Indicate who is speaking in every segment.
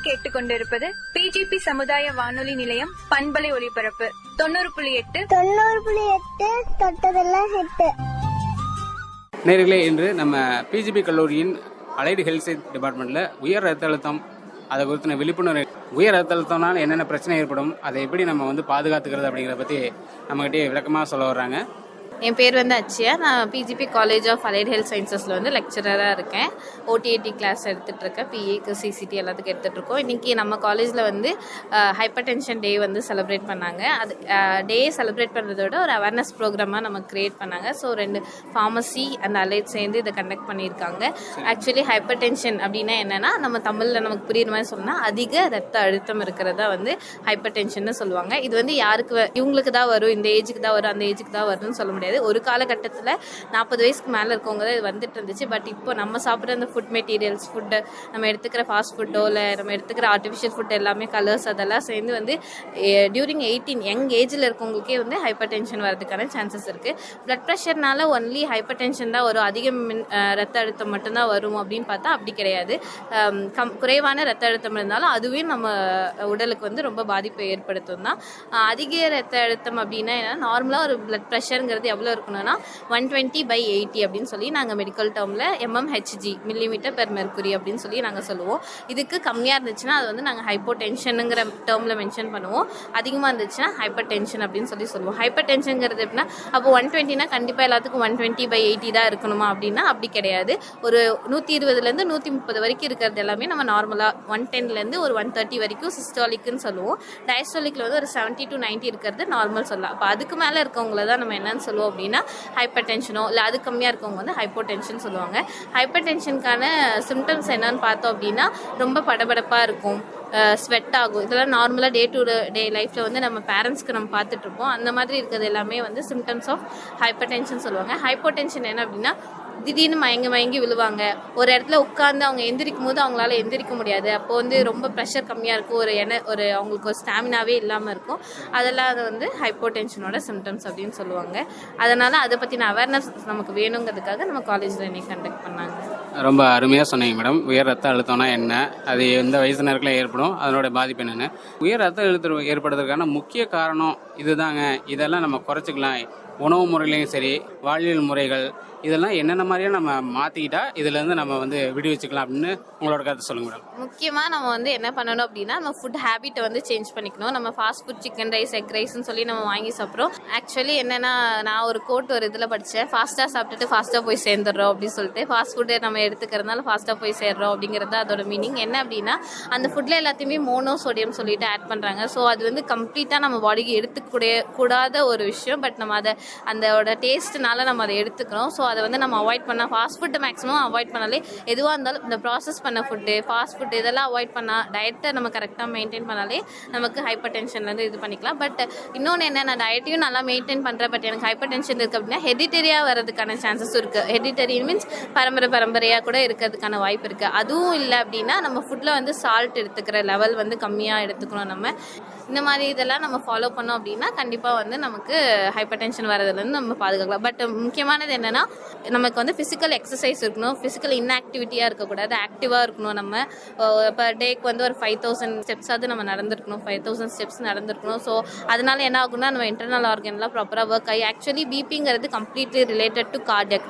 Speaker 1: கேட்டுக்கொண்டிருப்பது பிஜிபி சமுதாய வானொலி நிலையம் பண்பலை ஒலிபரப்பு 90.8
Speaker 2: தொட்டதெல்லாம் ஹிட்.
Speaker 3: நேர்களே, இன்று நம்ம பிஜிபி கல்லூரியின் அலைடு ஹெல்த் டிபார்ட்மெண்ட்ல உயர் ரத்த அழுத்தம் அதை குறித்த விழிப்புணர்வு, உயர் ரத்த அழுத்தம்னால என்னென்ன பிரச்சனை ஏற்படும், அதை எப்படி நம்ம பாதுகாத்துக்கிறது அப்படிங்கிறத பற்றி நம்மகிட்டே விளக்கமாக சொல்ல வர்றாங்க.
Speaker 4: என் பேர் அச்சியா. நான் PGP college of allied health சயின்சஸில் லெக்சரராக இருக்கேன். ஓடிஏடி கிளாஸ் எடுத்துகிட்ருக்கேன். பிஏக்கு சிசிடி எல்லாத்துக்கும் எடுத்துகிட்ருக்கோம். இன்றைக்கி நம்ம காலேஜில் ஹைப்பர் டென்ஷன் டே செலிப்ரேட் பண்ணாங்க. அது டே செலிப்ரேட் பண்ணுறதோட ஒரு அவேர்னஸ் ப்ரோக்ராமாக நம்ம க்ரியேட் பண்ணாங்க. ஸோ 2 ஃபார்மசி அண்ட் அலைட் சேர்ந்து இதை கண்டக்ட் பண்ணியிருக்காங்க. ஆக்சுவலி ஹைப்பர் டென்ஷன் அப்படின்னா என்னென்னா, நம்ம தமிழில் நமக்கு புரியுற மாதிரி சொன்னால் அதிக ரத்த அழுத்தம் இருக்கிறதா ஹைப்பர் டென்ஷன் சொல்லுவாங்க. இது யாருக்கு இவங்களுக்கு தான் வரும், இந்த ஏஜுக்கு தான் வரும், அந்த ஏஜுக்கு தான் வரும்னு சொல்ல முடியாது. ஒரு காலகட்டத்தில் 40 வயசுக்கு மேலே இருக்கவங்க தான் இது வந்துட்டு இருந்துச்சு. பட் இப்போ நம்ம சாப்பிட்ற அந்த ஃபுட் மெட்டீரியல்ஸ், ஃபுட்டு நம்ம எடுத்துக்கிற ஃபாஸ்ட் ஃபுட்டோ இல்லை நம்ம எடுத்துக்கிற ஆர்டிஃபிஷியல் ஃபுட் எல்லாமே கலர்ஸ் அதெல்லாம் சேர்ந்து டியூரிங் 18 யங் ஏஜில் இருக்கவங்களுக்கே ஹைப்பர் டென்ஷன் வரதுக்கான சான்சஸ் இருக்குது. பிளட் ப்ரெஷர்னால ஒன்லி ஹைப்பர் டென்ஷன் தான் வரும், அதிக ரத்த அழுத்தம் மட்டும்தான் வரும் அப்படின்னு பார்த்தா அப்படி கிடையாது. குறைவான ரத்த அழுத்தம் இருந்தாலும் அதுவே நம்ம உடலுக்கு ரொம்ப பாதிப்பை ஏற்படுத்தும் தான். அதிக ரத்த அழுத்தம் அப்படின்னா என்னன்னா, நார்மலாக ஒரு பிளட் ப்ரெஷருங்கிறது எவ்வளோ இருக்கணும்னா 120/80 அப்படின்னு சொல்லி நாங்கள் மெடிக்கல் டேர்மில் mmHg மில்லிமீட்டர் பெர் மெர்க்குரி அப்படின்னு சொல்லி நாங்கள் சொல்லுவோம். இதுக்கு கம்மியாக இருந்துச்சுன்னா அது நாங்கள் ஹைப்போ டென்ஷனுங்கிற டேர்மில் மென்ஷன் பண்ணுவோம். அதிகமாக இருந்துச்சுன்னா ஹைப்பர் டென்ஷன் அப்படின்னு சொல்லுவோம். ஹைப்பர் டென்ஷனுங்கிறது எப்படின்னா, அப்போ 120னா கண்டிப்பாக எல்லாத்துக்கும் 120/80 தான் இருக்கணுமா அப்படின்னா அப்படி கிடையாது. ஒரு 120லேருந்து 130 வரைக்கும் இருக்கிறது எல்லாமே நம்ம நார்மலாக, 110லேருந்து ஒரு 130 வரைக்கும் சிஸ்டாலிக்குன்னு சொல்லுவோம். டயஸ்டாலிக்கில் ஒரு 70 to 90 இருக்கிறது நார்மல் சொல்லலாம். அப்போ அதுக்கு மேலே இருக்கவங்கள தான் நம்ம என்னன்னு சொல்லுவோம் அப்படின்னா ஹைப்பர் டென்ஷனோ இல்லை அது கம்மியாக இருக்கவங்க ஹைப்போ டென்ஷன் சொல்லுவாங்க. ஹைப்பர் டென்ஷனுக்கான சிம்டம்ஸ் என்னன்னு பார்த்தோம் அப்படின்னா, ரொம்ப படபடப்பாக இருக்கும், ஸ்வெட் ஆகும். இதெல்லாம் நார்மலாக டே டு டே லைஃப்பில் நம்ம பேரண்ட்ஸ்க்கு நம்ம பார்த்துட்ருப்போம். அந்த மாதிரி இருக்கிறது எல்லாமே சிம்டம்ஸ் ஆஃப் ஹைப்பர் டென்ஷன் சொல்லுவாங்க. ஹைப்போ டென்ஷன் என்ன அப்படின்னா, திடீர்னு மயங்கி விழுவாங்க. ஒரு இடத்துல உட்காந்து அவங்க எந்திரிக்கும் போது அவங்களால எந்திரிக்க முடியாது. அப்போது ரொம்ப ப்ரெஷர் கம்மியாக இருக்கும், ஒரு அவங்களுக்கு ஒரு ஸ்டாமினாவே இல்லாமல் இருக்கும். அதெல்லாம் அது ஹைப்போ டென்ஷனோட சிம்டம்ஸ் அப்படின்னு சொல்லுவாங்க. அதனால் அதை பற்றின அவேர்னஸ் நமக்கு வேணுங்கிறதுக்காக நம்ம காலேஜில் இன்னைக்கு கண்டக்ட் பண்ணாங்க.
Speaker 3: ரொம்ப அருமையாக சொன்னீங்க மேடம். உயர் ரத்த அழுத்தம்னா என்ன, அது எந்த வயசினருக்குலாம் ஏற்படும், அதனோட பாதிப்பு என்னென்னு. உயர் ரத்த அழுத்தம் ஏற்படுறதுக்கான முக்கிய காரணம் இதுதாங்க. இதெல்லாம் நம்ம குறைச்சிக்கலாம். உணவு முறையிலையும் சரி, வாழ்வியல் முறைகள், இதெல்லாம் என்னென்ன மாதிரியா நம்ம மாற்றிக்கிட்டா இதுலேருந்து நம்ம விடுவிச்சுக்கலாம் அப்படின்னு உங்களோட கருத்து சொல்லுங்க மேடம்.
Speaker 4: முக்கியமாக நம்ம என்ன பண்ணணும் அப்படின்னா, நம்ம ஃபுட் ஹேபிட்டை சேஞ்ச் பண்ணிக்கணும். நம்ம fast food, chicken rice, egg ரைஸ்ன்னு சொல்லி நம்ம வாங்கி சாப்பிட்றோம். ஆக்சுவலி என்னென்னா, நான் ஒரு கோட் ஒரு இதில் படித்தேன், ஃபாஸ்ட்டாக சாப்பிட்டுட்டு ஃபாஸ்ட்டாக போய் சேர்ந்துடுறோம் அப்படின்னு சொல்லிட்டு. ஃபாஸ்ட் ஃபுட்டு நம்ம எடுத்துக்கிறதுனால ஃபாஸ்ட்டாக போய் சேர்றோம் அப்படிங்கிறது அதோட மீனிங். என்ன அப்படின்னா, அந்த ஃபுட்டில் எல்லாத்தையுமே மோனோசோடியம் சொல்லிட்டு ஆட் பண்ணுறாங்க. ஸோ அது கம்ப்ளீட்டாக நம்ம பாடிக்கு எடுத்துக்கூடாத ஒரு விஷயம். பட் நம்ம அதை அதோட டேஸ்ட்னால நம்ம அதை எடுத்துக்கிறோம். ஸோ அதை நம்ம அவாய்ட் பண்ணால், ஃபாஸ்ட் ஃபுட்டு மேக்ஸிமம் அவாய்ட் பண்ணாலே, எதுவாக இருந்தாலும் இந்த ப்ராசஸ் பண்ண ஃபுட்டு, ஃபாஸ்ட் ஃபுட் இதெல்லாம் அவாய்ட் பண்ணால், டயட்டை நம்ம கரெக்டாக மெயின்டைன் பண்ணாலே நமக்கு ஹைப்பர் டென்ஷன்லேருந்து இது பண்ணிக்கலாம். பட் இன்னொன்று என்ன, நான் டயட்டையும் நல்லா மெயின்டைன் பண்ணுறேன், பட் எனக்கு ஹைப்பர் டென்ஷன் இருக்குது அப்படின்னா ஹெரிட்டரியாக வரதுக்கான சான்சஸும் இருக்குது. ஹெரிட்டரி மீன்ஸ் பரம்பரையாக கூட இருக்கிறதுக்கான வாய்ப்பு இருக்குது. அதுவும் இல்லை அப்படின்னா நம்ம ஃபுட்டில் சால்ட் எடுத்துக்கிற லெவல் கம்மியாக எடுத்துக்கணும். நம்ம இந்த மாதிரி இதெல்லாம் நம்ம ஃபாலோ பண்ணோம் அப்படின்னா கண்டிப்பாக நமக்கு ஹைப்பர் டென்ஷன் வரதுலேருந்து நம்ம பாதுகாக்கலாம். பட் முக்கியமானது என்னென்னா, நமக்கு ஃபிசிக்கல் எக்ஸசைஸ் இருக்கணும், ஃபிசிக்கல் இன்ஆக்டிவிட்டியாக இருக்கக்கூடாது, ஆக்டிவாக இருக்கணும். நம்ம பர் டேக்கு ஒரு 5000 ஸ்டெப்ஸாவது நம்ம நடந்திருக்கணும், 5000 ஸ்டெப்ஸ் நடந்திருக்கணும். ஸோ அதனால என்ன ஆகும்னா, நம்ம இன்டர்னல் ஆர்கன்லாம் ப்ராப்பராக ஒர்க் ஆகி, ஆக்சுவலி பிபிங்கிறது completely related to cardiac,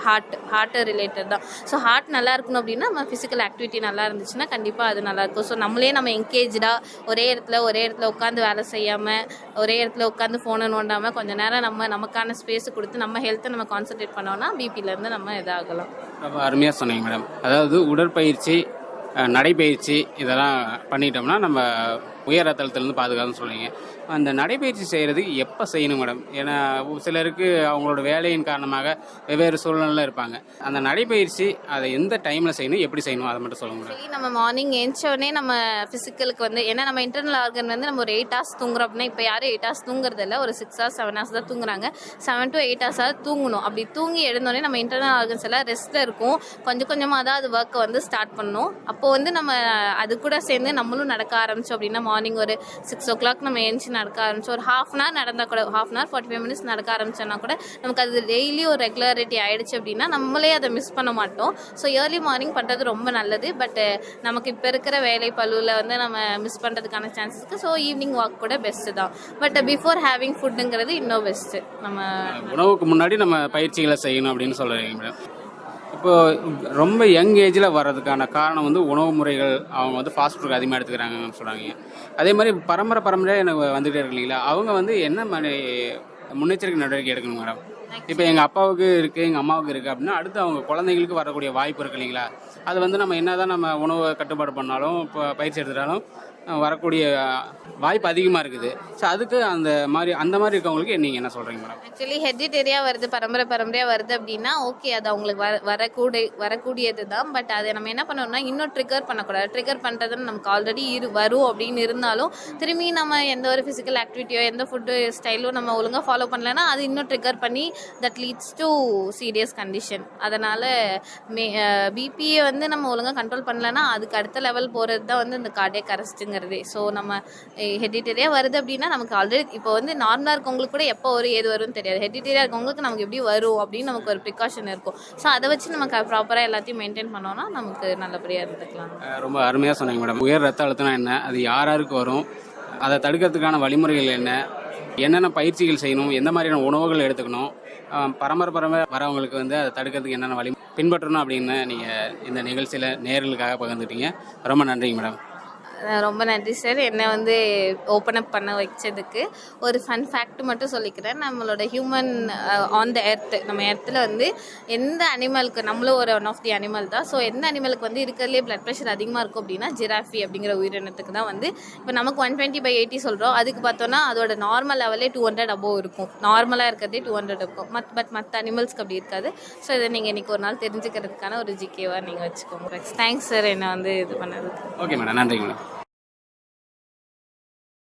Speaker 4: heart related தான். ஸோ ஹார்ட் நல்லா இருக்கணும் அப்படின்னா நம்ம ஃபிசிக்கல் ஆக்டிவிட்டி நல்லா இருந்துச்சுன்னா கண்டிப்பாக அது நல்லாயிருக்கும். ஸோ நம்ம என்கேஜாக ஒரே இடத்துல உட்காந்து வேலை செய்யாமல், ஒரே இடத்துல உட்காந்து ஃபோனை நோண்டாமல் கொஞ்சம் நேரம் நமக்கான ஸ்பேஸ் கொடுத்து நம்ம ஹெல்த்தை நம்ம கான்சன்ட்ரேட் பண்ணோம்னா பிபிலேருந்து நம்ம இதாகலாம்.
Speaker 3: ரொம்ப அருமையாக சொன்னீங்க மேடம். அதாவது உடற்பயிற்சி, நடைப்பயிற்சி இதெல்லாம் பண்ணிட்டோம்னா நம்ம உயர் ரத்த அழுத்தத்துலேருந்து பாதுகாப்புன்னு சொல்லுவீங்க. அந்த நடைப்பயிற்சி செய்கிறதுக்கு எப்போ செய்யணும் மேடம்? ஏன்னா சிலருக்கு அவங்களோட வேலையின் காரணமாக வெவ்வேறு சூழ்நிலையில் இருப்பாங்க. அந்த நடைப்பயிற்சி அதை எந்த டைமில் செய்யணும், எப்படி செய்யணும், அதை மட்டும் சொல்லுங்க மேடம்.
Speaker 4: நம்ம மார்னிங் எழுந்தோடனே நம்ம ஃபிசிக்கலுக்கு ஏன்னா நம்ம இன்டர்னல் ஆர்கன் நம்ம ஒரு 8 hours தூங்குறோம் அப்படின்னா, இப்போ யாரும் 8 hours தூங்குறது இல்லை, ஒரு 6 hours 7 hours தான் தூங்குறாங்க. 7 to 8 hours தூங்கணும். அப்படி தூங்கி எழுந்தோடனே நம்ம இன்டர்னல் ஆர்கன்ஸ் எல்லாம் ரெஸ்ட்டில் இருக்கும். கொஞ்சமாக தான் அது ஒர்க்கை ஸ்டார்ட் பண்ணணும். அப்போது நம்ம அது கூட சேர்ந்து நம்மளும் நடக்க ஆரம்பித்தோம் அப்படின்னா, மார்னிங் ஒரு 6 o'clock நம்ம எழுந்துச்சு நடக்க ஆரம்பிச்சோம், ஒரு ½ hour நடந்தால் கூட, ½ hour 45 minutes நடக்க ஆரம்பிச்சோன்னா கூட நமக்கு அது டெய்லி ஒரு ரெகுலாரிட்டி ஆகிடுச்சு அப்படின்னா நம்மளே அதை மிஸ் பண்ண மாட்டோம். ஸோ ஏர்லி மார்னிங் பண்ணுறது ரொம்ப நல்லது. பட் நமக்கு இப்போ இருக்கிற வேலை பழுவில் வந்து நம்ம மிஸ் பண்ணுறதுக்கான சான்சஸ் இருக்குது. ஸோ ஈவினிங் வாக் கூட பெஸ்ட்டு தான். பட் பிஃபோர் ஹேவிங் ஃபுட்டுங்கிறது இன்னும் பெஸ்ட்டு. நம்ம
Speaker 3: உணவுக்கு முன்னாடி நம்ம பயிற்சிகளை செய்யணும் அப்படின்னு சொல்கிறீங்க மேடம். இப்போ ரொம்ப யங் ஏஜில் வர்றதுக்கான காரணம் வந்து உணவு முறைகள், அவங்க வந்து ஃபாஸ்ட் ஃபுட் அதிகமாக எடுத்துக்கிறாங்கன்னு சொல்கிறாங்க. அதே மாதிரி பரம்பரையாக எனக்கு வந்துகிட்டே இருக்கு இல்லைங்களா, அவங்க வந்து என்ன மாதிரி முன்னெச்சரிக்கை நடவடிக்கை எடுக்கணும் மேடம்? இப்போ எங்கள் அப்பாவுக்கு இருக்குது, எங்கள் அம்மாவுக்கு இருக்குது அப்படின்னா அடுத்து அவங்க குழந்தைங்களுக்கு வரக்கூடிய வாய்ப்பு இருக்குது இல்லைங்களா, அது வந்து நம்ம என்ன தான் நம்ம உணவை கட்டுப்பாடு பண்ணாலும் இப்போ பயிற்சி எடுத்துட்டாலும் வரக்கூடிய வாய்ப்பு அதிகமாக இருக்குது. ஸோ அதுக்கு அந்த மாதிரி இருக்கவங்களுக்கு நீங்கள் என்ன சொல்கிறீங்க மேடம்?
Speaker 4: ஆக்சுவலி ஹெரிடிட்டரியாக வருது, பரம்பரையாக வருது அப்படின்னா ஓகே, அது அவங்களுக்கு வரக்கூடியது தான். பட் அதை நம்ம என்ன பண்ணணும்னா இன்னும் ட்ரிகர் பண்ணக்கூடாது. ட்ரிகர் பண்ணுறதுன்னு நமக்கு ஆல்ரெடி வரும் அப்படின்னு இருந்தாலும் திரும்பி நம்ம எந்த ஒரு ஃபிசிக்கல் ஆக்டிவிட்டியோ எந்த ஃபுட்டு ஸ்டைலோ நம்ம ஒழுங்காக ஃபாலோ பண்ணலைன்னா அது இன்னும் ட்ரிகர் பண்ணி that leads to serious condition. அதனால் பிபியை வந்து நம்ம ஒழுங்காக கண்ட்ரோல் பண்ணலைன்னா அதுக்கு அடுத்த லெவல் போகிறது தான் வந்து இந்த கார்டியக் அரெஸ்ட்டுங்க. ஸோ நம்ம ஹெரிடிட்டரியாக வருது அப்படின்னா நமக்கு ஆல்ரெடி இப்போ வந்து நார்மலாக இருக்கவங்களுக்கு கூட எப்போ வரும் ஏது வரும்னு தெரியாது. ஹெரிடிட்டரியாக இருக்கவங்களுக்கு நமக்கு எப்படி வரும் அப்படின்னு நமக்கு ஒரு ப்ரிகாஷன் இருக்கும். ஸோ அதை வச்சு நமக்கு ப்ராப்பராக எல்லாத்தையும் மெயின்டைன் பண்ணோம்னா நமக்கு நல்லபடியாக இருந்துக்கலாம்.
Speaker 3: ரொம்ப அருமையாக சொன்னீங்க மேடம். உயர் ரத்த அழுத்தம்னா என்ன, அது யாருக்கு வரும், அதை தடுக்கிறதுக்கான வழிமுறைகள் என்ன, என்னென்ன பயிற்சிகள் செய்யணும், எந்த மாதிரியான உணவுகள் எடுத்துக்கணும், பரம்பரை வரவங்களுக்கு வந்து அதை தடுக்கிறதுக்கு என்னென்ன வழி பின்பற்றணும் அப்படின்னு நீங்கள் இந்த நிகழ்ச்சியில் நேயர்களுக்காக பகிர்ந்துட்டீங்க. ரொம்ப நன்றிங்க மேடம்.
Speaker 4: ரொம்ப நன்றி சார், என்னை வந்து ஓப்பன் அப் பண்ண வச்சதுக்கு. ஒரு ஃபன் ஃபேக்ட் மட்டும் சொல்லிக்கிறேன். நம்மளோட ஹியூமன் ஆன் த எர்த், நம்ம எர்த்தில் வந்து எந்த அனிமலுக்கு, நம்மளும் ஒரு ஒன் ஆஃப் தி அனிமல் தான். ஸோ எந்த அனிமலுக்கு வந்து இருக்கிறதுலே பிளட் ப்ரெஷர் அதிகமாக இருக்கும் அப்படின்னா ஜிராஃபி அப்படிங்கிற உயிரினத்துக்கு தான் வந்து. இப்போ நமக்கு 120/80 சொல்கிறோம், அதுக்கு பார்த்தோன்னா அதோட நார்மல் லெவலே 200 above இருக்கும். நார்மலாக இருக்கிறதே 200 இருக்கும். பட் மற்ற அனிமல்ஸ்க்கு அப்படி இருக்காது. ஸோ இதை நீங்கள் இன்றைக்கி ஒரு நாள் தெரிஞ்சுக்கிறதுக்கான ஒரு ஜிகேவாக நீங்கள் வச்சுக்கோங்க. தேங்க்ஸ் சார், என்னை வந்து இது பண்ணதுக்கு.
Speaker 3: ஓகே மேடம், நன்றிங்க மேடம்.